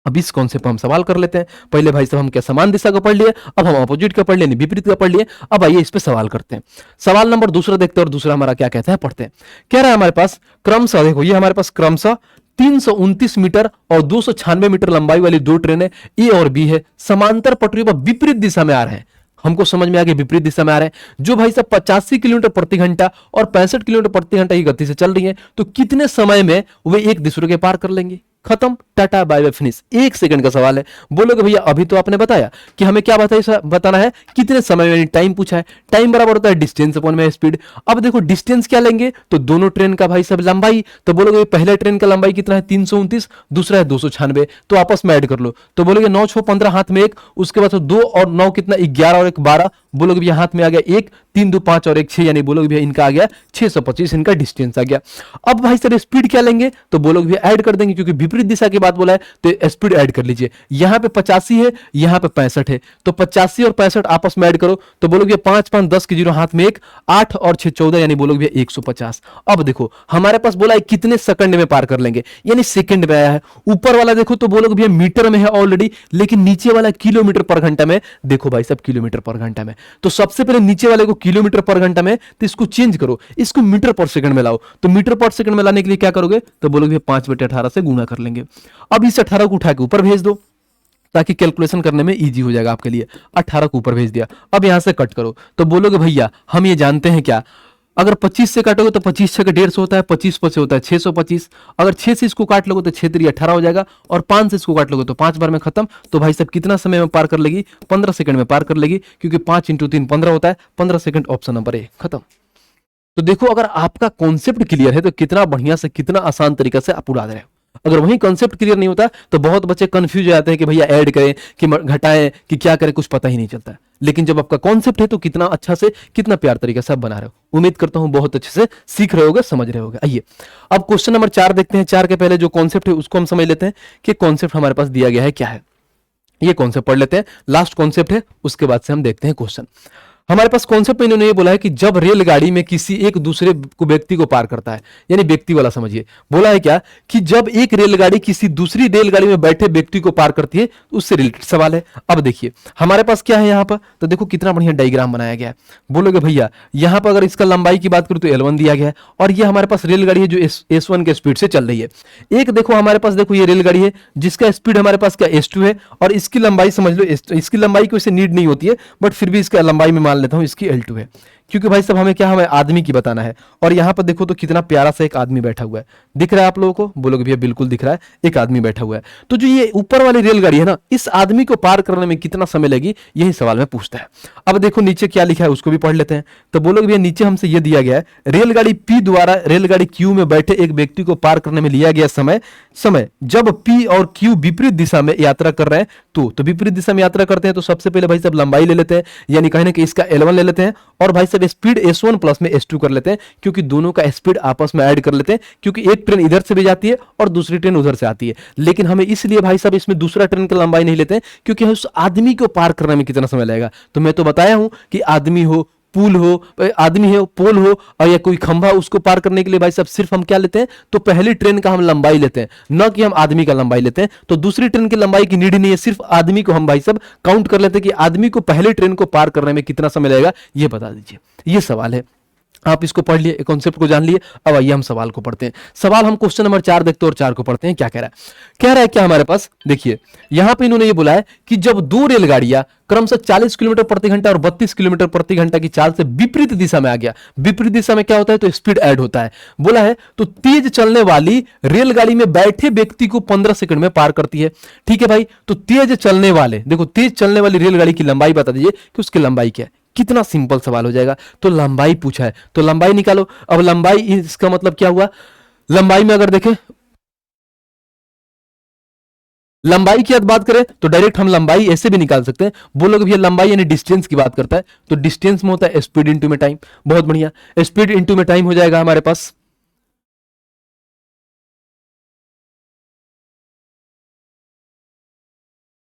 अब इस कॉन्सेप्ट पर हम सवाल कर लेते हैं। पहले भाई साहब हम क्या समान दिशा का पढ़ लिए, अब हम अपोजिट का पढ़ लिए, विपरीत का पढ़ लिए। अब आइए इस पे सवाल करते हैं। सवाल नंबर दूसरा देखते हैं और दूसरा हमारा क्या कहता है पढ़ते हैं। कह रहा है हमारे पास क्रमशः, देखो ये हमारे पास क्रमशः 329 मीटर और 296 मीटर लंबाई वाली 2 ट्रेनें ए और बी है, समांतर पटरियों पर विपरीत दिशा में आ रहे हैं। हमको समझ में आ गया विपरीत दिशा में आ रहे हैं। जो भाई साहब 85 किलोमीटर प्रति घंटा और 65 किलोमीटर प्रति घंटा की गति से चल रही है, तो कितने समय में वे एक दूसरे के पार कर लेंगे। खत्म, tata bye bye finish. 1 second का सवाल है। बोलोगे भैया अभी तो आपने बताया कि हमें क्या बताना है, कितने समय में, टाइम पूछा है। टाइम बराबर होता है डिस्टेंस अपॉन में स्पीड। अब देखो डिस्टेंस क्या लेंगे, तो दोनों ट्रेन का भाई सब लंबाई। तो बोलोगे पहले ट्रेन का लंबाई कितना है 329, दूसरा है 296, तो आपस में ऐड कर लो। तो बोलोगे 9 6 15 हाथ में 1, उसके बाद 2 और 9 कितना 11 और 1 12। बोलोगे भैया हाथ में आ गया 1, 3 2 5 और 1 6, यानी बोलोगे भैया इनका आ गया 625, इनका डिस्टेंस आ गया। अब भाई सर स्पीड क्या लेंगे, तो बोलोगे भैया ऐड कर देंगे क्योंकि विपरीत दिशा की बात बोला है तो स्पीड ऐड कर लीजिए। यहां पे 85 है, यहां पे 65 है, तो 85 और 65 आपस में ऐड करो तो बोलोगे 5 5 10 के 0 हाथ में 1, 8 और 6 14, यानी बोलोगे भैया 150। अब देखो हमारे पास बोला है कितने सेकंड में पार कर लेंगे, यानी सेकंड में आया है। ऊपर वाला देखो तो बोलोगे भैया मीटर में है ऑलरेडी, लेकिन नीचे वाला किलोमीटर पर घंटा में। देखो भाई सब किलोमीटर पर घंटा में, तो सबसे पहले नीचे वाले को किलोमीटर पर घंटा में, तो इसको चेंज करो, इसको मीटर पर सेकंड में लाओ। तो मीटर पर सेकंड में लाने के लिए क्या करोगे, तो बोलोगे 5/18 से गुणा कर लेंगे। अब इस 18 को उठा के ऊपर भेज दो ताकि कैलकुलेशन करने में इजी हो जाएगा आपके लिए। 18 को ऊपर भेज दिया। अब यहां से कट करो तो बोलोगे भैया हम ये जानते हैं क्या, अगर 25 से काटोगे तो 25 6 150 होता है, 25 5 से होता है 625। अगर 6 से इसको काट लोगे तो 6 3 18 हो जाएगा, और 5 से इसको काट लोगे तो 5 बार में खत्म। तो भाई साहब कितना समय में पार कर लेगी, 15 सेकंड में पार कर लेगी, क्योंकि 5 × 3 15 होता है। 15 सेकंड, ऑप्शन नंबर ए, खत्म। तो देखो अगर आपका कॉन्सेप्ट क्लियर है तो कितना बढ़िया से, कितना आसान तरीका से आप उड़ा दे रहे हो। अगर वही कॉन्सेप्ट क्लियर नहीं होता तो बहुत बच्चे कंफ्यूज हो जाते हैं कि भैया ऐड करें कि घटाएं कि क्या करें, कुछ पता ही नहीं चलता है। लेकिन जब आपका कॉन्सेप्ट है तो कितना अच्छा से, कितना प्यार तरीके से आप बना रहे हो। उम्मीद करता हूं बहुत अच्छे से सीख रहे होगे, समझ रहे होगे। आइए अब क्वेश्चन नंबर 4 देखते हैं। 4 के पहले जो कॉन्सेप्ट है उसको हम समझ लेते हैं कि कॉन्सेप्ट हमारे पास दिया गया है क्या है। ये कॉन्सेप्ट पढ़ लेते हैं, लास्ट कॉन्सेप्ट है, उसके बाद से हम देखते हैं क्वेश्चन। हमारे पास कॉन्सेप्ट में इन्होंने ये बोला है कि जब रेलगाड़ी में किसी एक दूसरे को व्यक्ति को पार करता है, यानी व्यक्ति वाला समझिए, बोला है क्या कि जब एक रेलगाड़ी किसी दूसरी रेलगाड़ी में बैठे व्यक्ति को पार करती है, तो उससे रिलेटेड सवाल है। अब देखिए हमारे पास क्या है यहाँ पर, तो देखो कितना बढ़िया डायग्राम बनाया गया है। बोलोगे भैया यहाँ पर अगर इसका लंबाई की बात करूं तो L1 दिया गया है, और ये हमारे पास रेलगाड़ी है जो S1 के स्पीड से चल रही है। एक देखो हमारे पास, देखो ये रेलगाड़ी है जिसका स्पीड हमारे पास क्या S2 है, और इसकी लंबाई समझ लो इसकी लंबाई की वैसे नीड नहीं होती है, बट फिर भी इसका लंबाई में मान लेता हूं इसकी L2 है, क्योंकि भाई साहब हमें क्या, हमें आदमी की बताना है। और यहां पर देखो तो कितना प्यारा सा एक आदमी बैठा हुआ है, दिख रहा है आप लोगों को? बोलोगे भैया बिल्कुल दिख रहा है, एक आदमी बैठा हुआ है। तो जो ये ऊपर वाली रेलगाड़ी है ना, इस आदमी को पार करने में कितना समय लगी, यही सवाल में पूछता है। अब देखो नीचे क्या लिखा है उसको भी पढ़ लेते हैं। तो बोलोगे भैया नीचे हमसे ये दिया गया है, रेलगाड़ी P द्वारा रेलगाड़ी Q में बैठे एक व्यक्ति को पार करने में लिया गया समय जब P और Q विपरीत दिशा में यात्रा कर रहे हैं, तो विपरीत दिशा में यात्रा करते हैं तो सबसे पहले भाई साहब लंबाई ले लेते हैं, यानी कहने कि इसका L1 ले लेते हैं, और भाई साहब स्पीड S1 प्लस में S2 कर लेते हैं, क्योंकि दोनों का स्पीड आपस में ऐड कर लेते हैं, क्योंकि एक ट्रेन इधर से भी जाती है और दूसरी ट्रेन उधर से आती है। लेकिन हमें इसलिए भाई साहब इसमें दूसरा ट्रेन की लंबाई नहीं लेते हैं, क्योंकि उस आदमी को पार करने में कितना समय लगेगा। तो मैं तो बताया हूं कि आदमी हो, पुल हो, आदमी हो, पोल हो, और या कोई खंभा, उसको पार करने के लिए भाई साहब सिर्फ हम क्या लेते हैं, तो पहली ट्रेन का हम लंबाई लेते हैं, न कि हम आदमी का लंबाई लेते हैं। तो दूसरी ट्रेन की लंबाई की नीड नहीं है, सिर्फ आदमी को हम भाई साहब काउंट कर लेते हैं कि आदमी को पहले ट्रेन को पार करने में कितना समय लगेगा, ये बता दीजिए। ये सवाल है, आप इसको पढ़ लिए, कॉन्सेप्ट को जान लिए। अब आइए हम सवाल को पढ़ते हैं। सवाल हम क्वेश्चन नंबर 4 देखते हैं और 4 को पढ़ते हैं। क्या कह रहा है, कह रहा है क्या हमारे पास, देखिए यहां पे इन्होंने ये बोला है कि जब दो रेलगाड़ियां क्रमशः 40 किलोमीटर प्रति घंटा और 32 किलोमीटर प्रति घंटा की चाल से विपरीत दिशा में आ गया। विपरीत दिशा में क्या होता है, तो स्पीड ऐड होता है। बोला है तो तेज चलने वाली रेलगाड़ी में बैठे व्यक्ति को 15 सेकंड में पार करती है। ठीक है भाई, तो तेज चलने वाले, देखो तेज चलने वाली रेलगाड़ी की लंबाई बता दीजिए कि उसकी लंबाई क्या है। कितना सिंपल सवाल हो जाएगा। तो लंबाई पूछा है तो लंबाई निकालो। अब लंबाई, इसका मतलब क्या हुआ, लंबाई में अगर देखें, लंबाई की बात करें तो डायरेक्ट हम लंबाई ऐसे भी निकाल सकते हैं। बोलोगे भैया लंबाई यानी डिस्टेंस की बात करता है, तो डिस्टेंस में होता है स्पीड इंटू में टाइम। बहुत बढ़िया, स्पीड इंटू में टाइम हो जाएगा हमारे पास।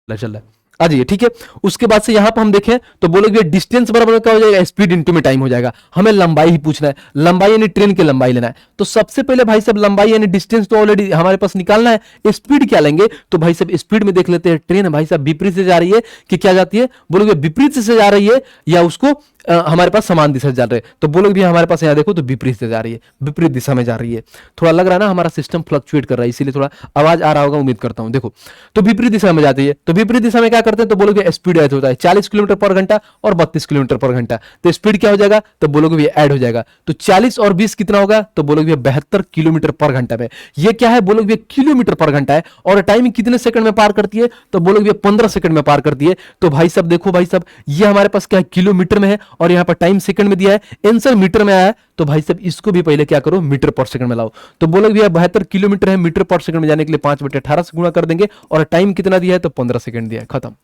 चल रहा है आ जाइए, ठीक है। उसके बाद से यहां पर हम देखें तो बोलोगे डिस्टेंस बराबर क्या हो जाएगा, स्पीड इंटू में टाइम हो जाएगा। हमें लंबाई ही पूछना है, लंबाई यानी ट्रेन की लंबाई लेना है। तो सबसे पहले भाई साहब लंबाई यानी डिस्टेंस तो ऑलरेडी हमारे पास निकालना है। स्पीड क्या लेंगे, तो भाई साहब स्पीड में देख लेते हैं, ट्रेन भाई साहब विपरीत से जा रही है कि क्या जाती है, बोलोगे विपरीत से जा रही है या उसको हमारे पास समान दिशा से जा रहे हैं। तो बोलोगे भी हमारे पास यहाँ देखो तो विपरीत से जा रही है, विपरीत दिशा में जा रही है। थोड़ा लग रहा है ना हमारा सिस्टम फ्लक्चुएट कर रहा है, इसीलिए थोड़ा आवाज आ रहा होगा, उम्मीद करता हूं। देखो तो विपरीत दिशा में जाती है, तो विपरीत दिशा में क्या करते हैं, तो बोलोगे स्पीड ऐड होता है 40 किलोमीटर पर घंटा और 32 किलोमीटर पर घंटा। तो स्पीड क्या हो जाएगा, तो बोलोगे भी ऐड हो जाएगा। तो 40 और 20 कितना होगा, तो बोलोगे 72 किलोमीटर पर घंटा में। ये क्या है, बोलोगे किलोमीटर पर घंटा है। और टाइम कितने सेकंड में पार करती है, तो बोलोगे 15 सेकंड में पार करती है। तो भाई साहब देखो भाई साहब, ये हमारे पास क्या है, किलोमीटर में है, और यहाँ पर टाइम सेकंड में दिया है, आंसर मीटर में आया है। तो भाई साहब इसको भी पहले क्या करो, मीटर पर सेकंड में लाओ। तो बोलोगे भैया 72 किलोमीटर है, मीटर पर सेकंड में जाने के लिए 5/18 से गुणा कर देंगे, और टाइम कितना दिया है, तो 15 सेकंड दिया है, खत्म।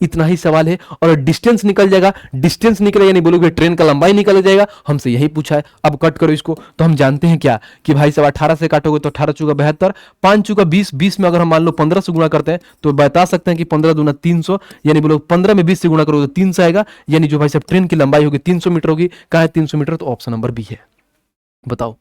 इतना ही सवाल है। और डिस्टेंस निकल जाएगा, डिस्टेंस निकले यानी बोलोगे ट्रेन का लंबाई निकल जाएगा, हमसे यही पूछा है। अब कट करो इसको, तो हम जानते हैं क्या कि भाई साहब 18 से काटोगे तो 18 चौका 72, 5 चौका 20, 20 में अगर हम मान लो 15 से गुणा करते हैं तो बता सकते हैं कि 15 दूना 300, यानी बोलो 15 में 20 से गुणा करोगे तो 300 आएगा, यानी जो भाई साहब ट्रेन की लंबाई होगी 300 मीटर होगी। कहां है 300 मीटर, तो ऑप्शन नंबर बी है। बताओ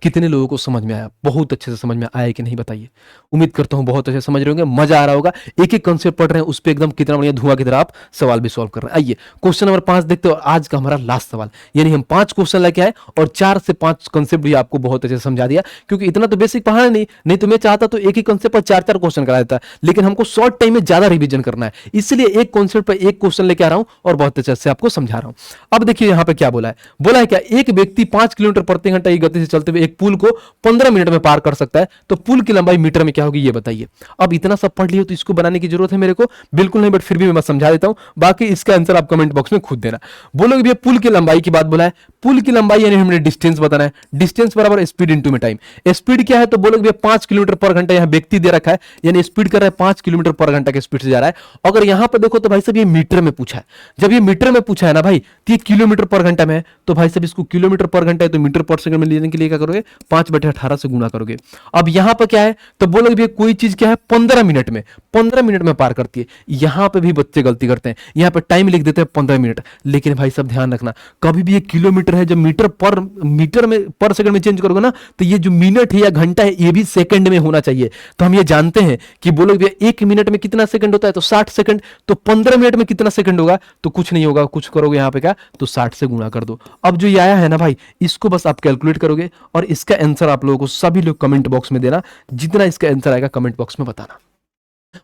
कितने लोगों को समझ में आया, बहुत अच्छे से समझ में आया कि नहीं, बताइए। उम्मीद करता हूं बहुत अच्छे से समझ रहे होंगे, मजा आ रहा होगा। एक एक कॉन्सेप्ट पढ़ रहे हैं, उस पर एकदम कितना बढ़िया धुआं की तरह आप सवाल भी सॉल्व कर रहे हैं। आइए क्वेश्चन नंबर 5 देखते हो, आज का हमारा लास्ट सवाल। यानी हम 5 क्वेश्चन लेके आए और 4 से 5 कॉन्सेप्ट भी आपको बहुत अच्छे से समझा दिया, क्योंकि इतना तो बेसिक पढ़ाना नहीं तो मैं चाहता तो एक ही कॉन्सेप्ट पर 4-4 क्वेश्चन करा देता, लेकिन हमको शॉर्ट टाइम में ज्यादा रिविजन करना है, इसलिए एक कॉन्सेप्ट पर एक क्वेश्चन लेके आ रहा हूं और बहुत अच्छे से आपको समझा रहा हूं। अब देखिए यहां पर क्या बोला है, बोला है क्या, एक व्यक्ति 5 किलोमीटर प्रति घंटा की गति से चलते हुए एक पुल को 15 मिनट में पार कर सकता है, तो पुल की लंबाई मीटर में क्या होगी, ये बताइए। अब इतना सब पढ़ लियो तो इसको बनाने की जरूरत है मेरे को बिल्कुल नहीं, बट फिर भी मैं समझा देता हूं, बाकी इसका आंसर आप कमेंट बॉक्स में खुद देना। बोलोगे भैया पुल की लंबाई की बात बोला है, पुल की लंबाई यानी हमने डिस्टेंस बताना है, डिस्टेंस बराबर स्पीड इंटू में टाइम। स्पीड क्या है, तो बोलोगे भैया 5 किलोमीटर पर घंटा, यहां व्यक्ति दे रखा है, यानी स्पीड कर रहा है 5 किलोमीटर पर घंटा की स्पीड से जा रहा है। अगर यहां पर देखो तो भाई साहब ये मीटर में पूछा है, जब ये मीटर में पूछा है ना भाई, तो ये किलोमीटर पर घंटा में है, तो भाई साहब इसको किलोमीटर पर घंटा है तो मीटर पर सेकंड सेकंड में लेने के लिए क्या करोगे, 5/18 से गुणा करोगे। अब यहां पर क्या है, तो बोलोगे भैया कोई चीज क्या है 15 मिनट में, 15 मिनट में पार करती है। यहां पे भी बच्चे गलती करते हैं, यहां पे टाइम लिख देते हैं 15 मिनट, लेकिन भाई सब ध्यान रखना, कभी भी ये किलोमीटर है, जब मीटर में पर सेकंड में चेंज करोगे ना, तो ये जो मिनट है या घंटा है ये भी सेकंड में होना चाहिए। तो हम ये जानते हैं कि बोलोगे भैया 1 मिनट में कितना सेकंड होता है, तो 60 सेकंड, तो 15 मिनट में कितना सेकंड होगा, तो कुछ नहीं होगा, कुछ करोगे यहाँ पे क्या, तो 60 से गुणा कर दो। अब जो ये आया है ना भाई, इसको बस आप कैलकुलेट करोगे और इसका आंसर आप लोगों को सभी लोग कमेंट बॉक्स में देना, जितना इसका आंसर आएगा कमेंट बॉक्स में बताना।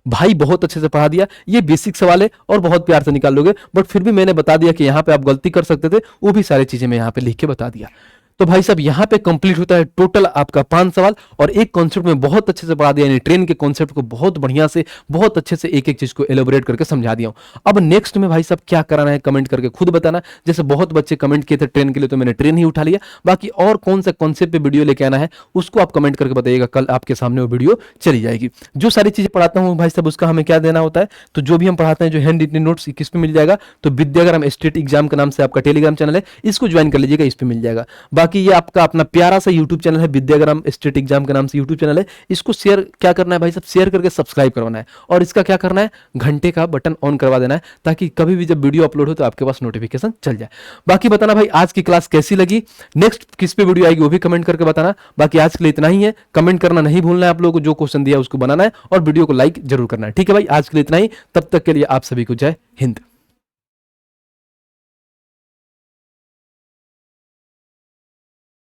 भाई बहुत अच्छे से पढ़ा दिया, ये बेसिक सवाल है और बहुत प्यार से निकाल लोगे, बट फिर भी मैंने बता दिया कि यहां पे आप गलती कर सकते थे, वो भी सारी चीजें मैं यहां पे लिख के बता दिया। तो भाई साहब यहाँ पे कंप्लीट होता है टोटल आपका 5 सवाल, और एक कॉन्सेप्ट में बहुत अच्छे से पढ़ा दिया, यानी ट्रेन के कॉन्सेप्ट को बहुत बढ़िया से, बहुत अच्छे से एक एक चीज को एलोबरेट करके समझा दिया हूं। अब नेक्स्ट में भाई साहब क्या कराना है कमेंट करके खुद बताना। जैसे बहुत बच्चे कमेंट किए थे ट्रेन के लिए, तो मैंने ट्रेन ही उठा लिया। बाकी और कौन सा कॉन्सेप्ट पे वीडियो लेके आना है उसको आप कमेंट करके बताइएगा, कल आपके सामने वो वीडियो चली जाएगी। जो सारी चीजें पढ़ाता हूँ भाई साहब उसका हमें क्या देना होता है, तो जो भी हम पढ़ाते हैं, जो हैंड रिटन नोट्स किस पे मिल जाएगा, तो विद्याग्राम स्टेट एग्जाम के नाम से आपका टेलीग्राम चैनल है, इसको ज्वाइन कर लीजिएगा, इस पे मिल जाएगा। बाकी ये आपका अपना प्यारा सा यूट्यूब चैनल है, विद्याग्राम स्टेट एग्जाम के नाम से यूट्यूब चैनल है, इसको शेयर क्या करना है भाई साहब, शेयर करके सब्सक्राइब करवाना है, और इसका क्या करना है, घंटे का बटन ऑन करवा देना है, ताकि कभी भी जब वीडियो अपलोड हो तो आपके पास नोटिफिकेशन चल जाए। बाकी बताना भाई आज की क्लास कैसी लगी, नेक्स्ट किस पे वीडियो आएगी वो भी कमेंट करके बताना। बाकी आज के लिए इतना ही है, कमेंट करना नहीं भूलना है आप लोगों को, जो क्वेश्चन दिया उसको बनाना है और वीडियो को लाइक जरूर करना है। ठीक है भाई, आज के लिए इतना ही, तब तक के लिए आप सभी को जय हिंद।